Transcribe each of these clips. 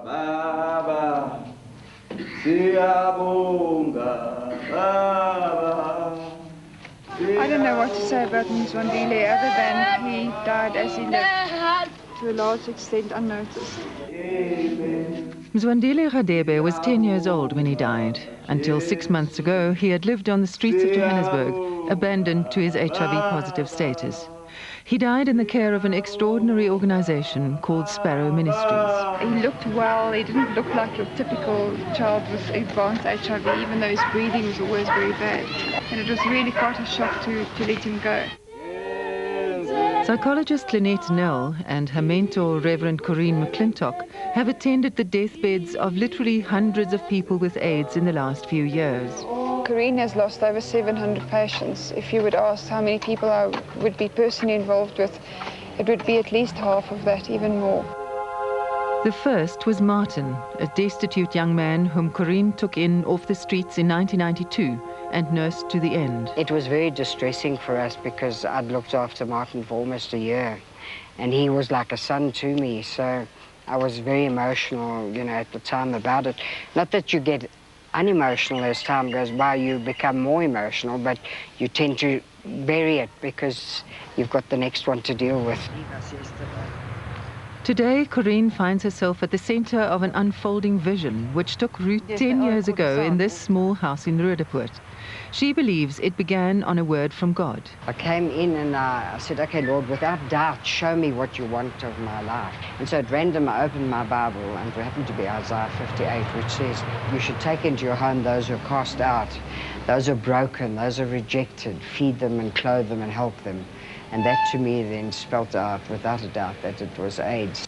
Baba, siyabonga, Baba. I don't know what to say about Mzwandile other than he died as he lived, to a large extent unnoticed. Mzwandile Radebe was 10 years old when he died. Until 6 months ago, he had lived on the streets of Johannesburg, abandoned to his HIV-positive status. He died in the care of an extraordinary organization called Sparrow Ministries. He looked well, he didn't look like your typical child with advanced HIV, even though his breathing was always very bad. And it was really quite a shock to let him go. Psychologist Lynette Nell and her mentor, Reverend Corinne McClintock, have attended the deathbeds of literally hundreds of people with AIDS in the last few years. Corinne has lost over 700 patients. If you would ask how many people I would be personally involved with, it would be at least half of that, even more. The first was Martin, a destitute young man whom Corinne took in off the streets in 1992 and nursed to the end. It was very distressing for us because I'd looked after Martin for almost a year and he was like a son to me, so I was very emotional, you know, at the time about it. Not that you get unemotional as time goes by, you become more emotional, but you tend to bury it because you've got the next one to deal with. Today, Corinne finds herself at the center of an unfolding vision which took root 10 years ago in this small house in Roodepoort. She believes it began on a word from God. I came in and I said, okay, Lord, without doubt, show me what you want of my life. And so at random, I opened my Bible, and it happened to be Isaiah 58, which says, you should take into your home those who are cast out, those who are broken, those who are rejected, feed them and clothe them and help them. And that to me then spelt out, without a doubt, that it was AIDS.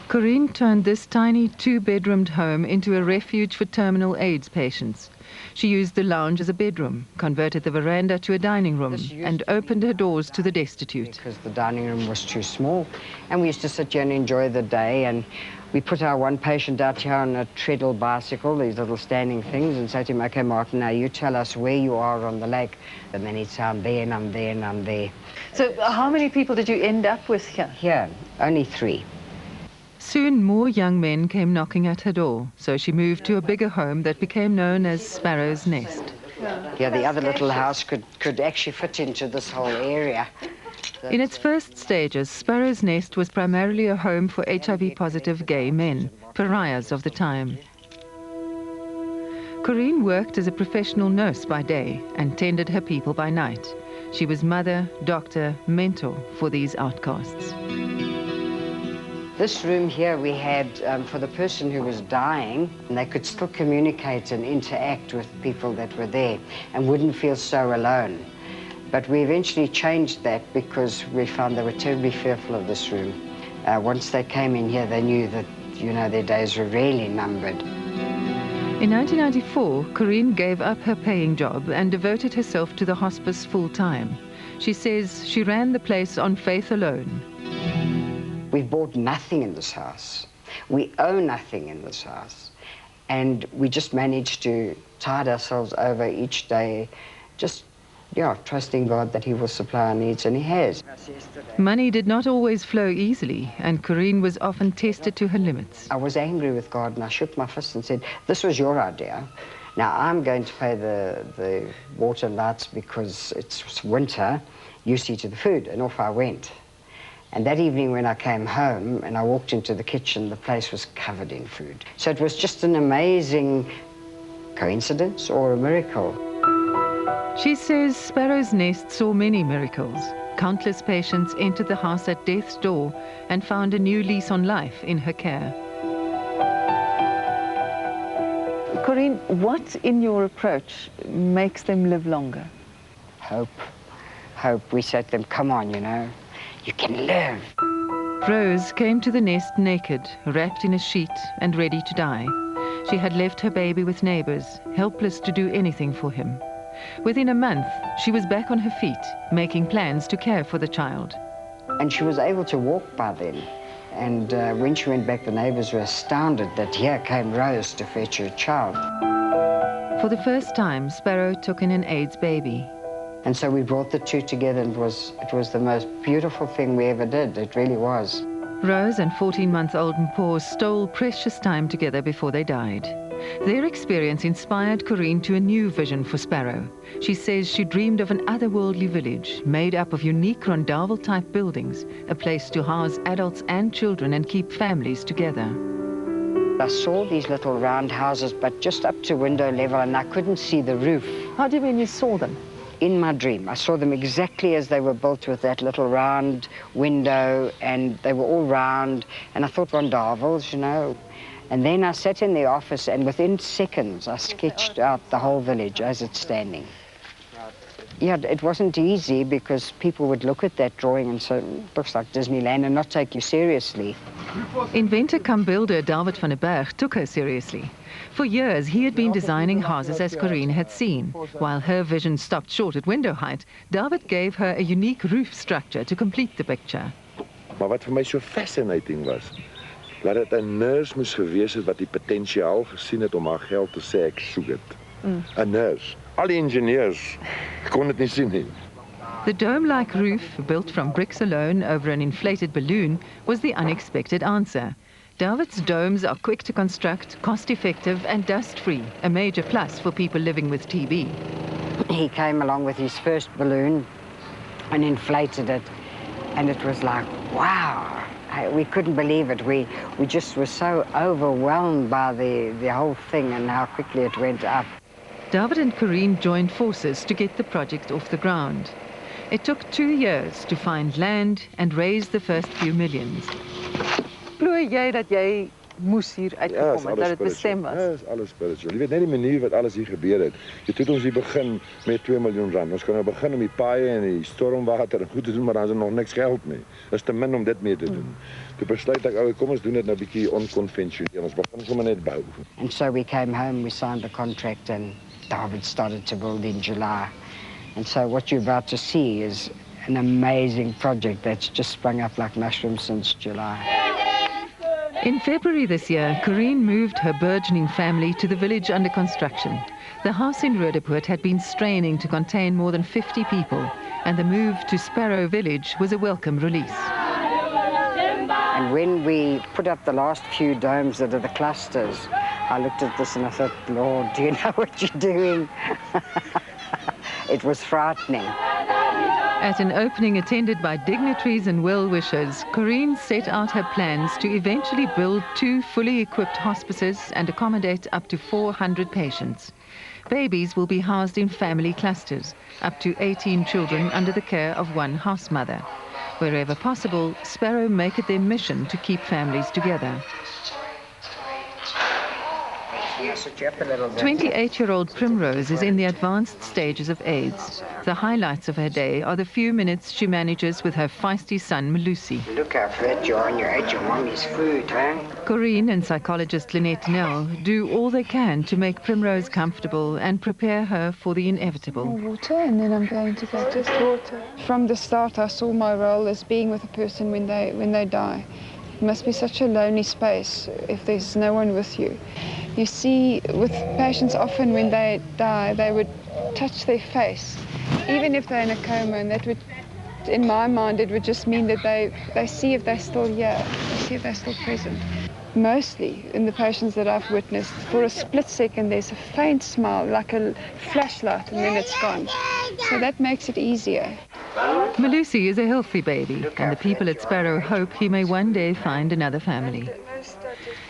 Corinne turned this tiny two-bedroomed home into a refuge for terminal AIDS patients. She used the lounge as a bedroom, converted the veranda to a dining room, and opened her doors to the destitute. Because the dining room was too small, and we used to sit here and enjoy the day, and we put our one patient out here on a treadle bicycle, these little standing things, and say to him, okay, Martin, now you tell us where you are on the lake. And then he'd say, I'm there, and I'm there, and I'm there. So how many people did you end up with here? Here, only 3. Soon more young men came knocking at her door, so she moved to a bigger home that became known as Sparrow's Nest. Yeah, the other little house could actually fit into this whole area. In its first stages, Sparrow's Nest was primarily a home for HIV-positive gay men, pariahs of the time. Corinne worked as a professional nurse by day and tended her people by night. She was mother, doctor, mentor for these outcasts. This room here we had for the person who was dying, and they could still communicate and interact with people that were there and wouldn't feel so alone. But we eventually changed that because we found they were terribly fearful of this room. Once they came in here, they knew that, you know, their days were really numbered. In 1994, Corinne gave up her paying job and devoted herself to the hospice full-time. She says she ran the place on faith alone. We've bought nothing in this house. We owe nothing in this house. And we just managed to tide ourselves over each day, just, yeah, trusting God that he will supply our needs, and he has. Money did not always flow easily, and Corinne was often tested to her limits. I was angry with God, and I shook my fist and said, this was your idea. Now I'm going to pay the water and lights because it's winter. You see to the food. And off I went. And that evening when I came home and I walked into the kitchen, the place was covered in food. So it was just an amazing coincidence or a miracle. She says Sparrow's Nest saw many miracles. Countless patients entered the house at death's door and found a new lease on life in her care. Corinne, what in your approach makes them live longer? Hope. Hope. We said to them, come on, you know. You can live. Rose came to the nest naked, wrapped in a sheet and ready to die. She had left her baby with neighbors, helpless to do anything for him. Within a month, she was back on her feet, making plans to care for the child. And she was able to walk by then. And when she went back, the neighbors were astounded that here came Rose to fetch her child. For the first time, Sparrow took in an AIDS baby. And so we brought the two together, and it was the most beautiful thing we ever did. It really was. Rose and 14-month-old Mpho stole precious time together before they died. Their experience inspired Corinne to a new vision for Sparrow. She says she dreamed of an otherworldly village made up of unique Rondavel-type buildings, a place to house adults and children and keep families together. I saw these little round houses, but just up to window level, and I couldn't see the roof. How do you mean you saw them? In my dream, I saw them exactly as they were built, with that little round window, and they were all round, and I thought Rondavels, you know. And then I sat in the office, and within seconds I sketched out the whole village as it's standing. Yeah, it wasn't easy because people would look at that drawing and say, looks like Disneyland, and not take you seriously. Inventor cum builder David van der Berg took her seriously. For years, he had been designing houses as Corinne had seen. While her vision stopped short at window height, David gave her a unique roof structure to complete the picture. Maar wat vir my so fascinating was, dat dit 'n nurse moes gewees het wat die potensiaal gesien het om haar geld te sê ek soek dit. 'n Nurse. Al die ingenieurs kon dit nie sien nie. The dome-like roof, built from bricks alone over an inflated balloon, was the unexpected answer. David's domes are quick to construct, cost-effective and dust-free, a major plus for people living with TB. He came along with his first balloon and inflated it, and it was like, wow. We couldn't believe it. We just were so overwhelmed by the whole thing and how quickly it went up. David and Corinne joined forces to get the project off the ground. It took 2 years to find land and raise the first few millions. Glo jy dat jy moes hier uitgekom het, dat dit bestem was? Ja, is alles spiritual. Jy weet net die manier wat alles hier gebeur het. Jy het ons hier begin met 2 miljoen rand. Ons kan nou begin om die paaie en die stormwater en goed te doen, maar dan is er nog niks geld mee. Dit is te min om dit mee te doen. Toe besluit ek, kom ons doen dit nou 'n bietjie onkonvensioneel. Ons begin sommer net bou. And so we came home, we signed the contract, and David started to build in July. And so what you're about to see is an amazing project that's just sprung up like mushrooms since July. In February this year, Corinne moved her burgeoning family to the village under construction. The house in Roodepoort had been straining to contain more than 50 people, and the move to Sparrow Village was a welcome release. And when we put up the last few domes that are the clusters, I looked at this and I thought, Lord, do you know what you're doing? It was frightening. At an opening attended by dignitaries and well-wishers, Corinne set out her plans to eventually build 2 fully equipped hospices and accommodate up to 400 patients. Babies will be housed in family clusters, up to 18 children under the care of one house mother. Wherever possible, Sparrow make it their mission to keep families together. 28-year-old Primrose is in the advanced stages of AIDS. The highlights of her day are the few minutes she manages with her feisty son, Melusi. Look how fat you are and you ate your mommy's food, huh? Corinne and psychologist Lynette Nell do all they can to make Primrose comfortable and prepare her for the inevitable. Water, and then I'm going to get just water. From the start, I saw my role as being with a person when they die. It must be such a lonely space if there's no one with you. You see, with patients, often when they die, they would touch their face, even if they're in a coma, and that would, in my mind, it would just mean that they see if they're still here, they see if they're still present. Mostly, in the patients that I've witnessed, for a split second, there's a faint smile, like a flashlight, and then it's gone. So that makes it easier. Melusi is a healthy baby, and the people at Sparrow hope he may one day find another family.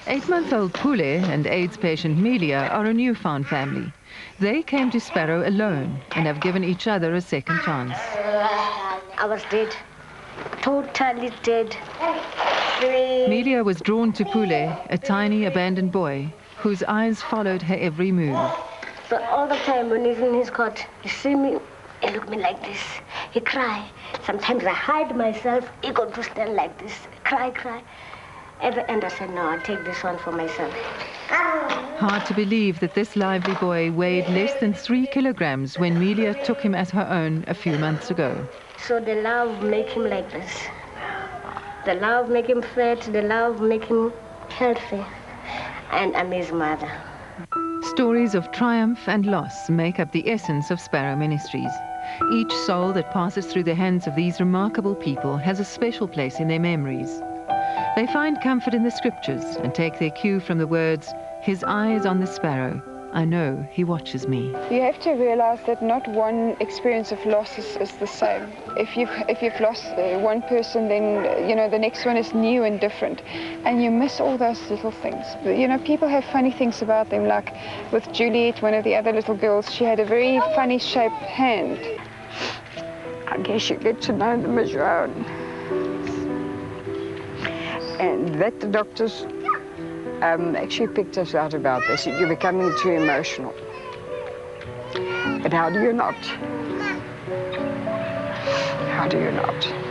8-month-old Pule and AIDS patient Melia are a newfound family. They came to Sparrow alone and have given each other a second chance. I was dead, totally dead. Melia was drawn to Pule, a tiny abandoned boy, whose eyes followed her every move. So all the time when he's in his cot, he see me, he look me like this, he cry. Sometimes I hide myself, he go to stand like this, cry. At the end I said, no, I'll take this one for myself. Hard to believe that this lively boy weighed less than 3 kilograms when Melia took him as her own a few months ago. So the love make him like this. The love make him fat, the love make him healthy. And I'm his mother. Stories of triumph and loss make up the essence of Sparrow Ministries. Each soul that passes through the hands of these remarkable people has a special place in their memories. They find comfort in the scriptures and take their cue from the words, "His eye is on the sparrow. I know he watches me." You have to realize that not one experience of loss is the same. If you've lost one person, then you know the next one is new and different, and you miss all those little things. You know, people have funny things about them. Like with Juliet, one of the other little girls, she had a very funny shaped hand. I guess you get to know them as your own, and that the doctors actually picked us out about this. You're becoming too emotional. But how do you not? How do you not?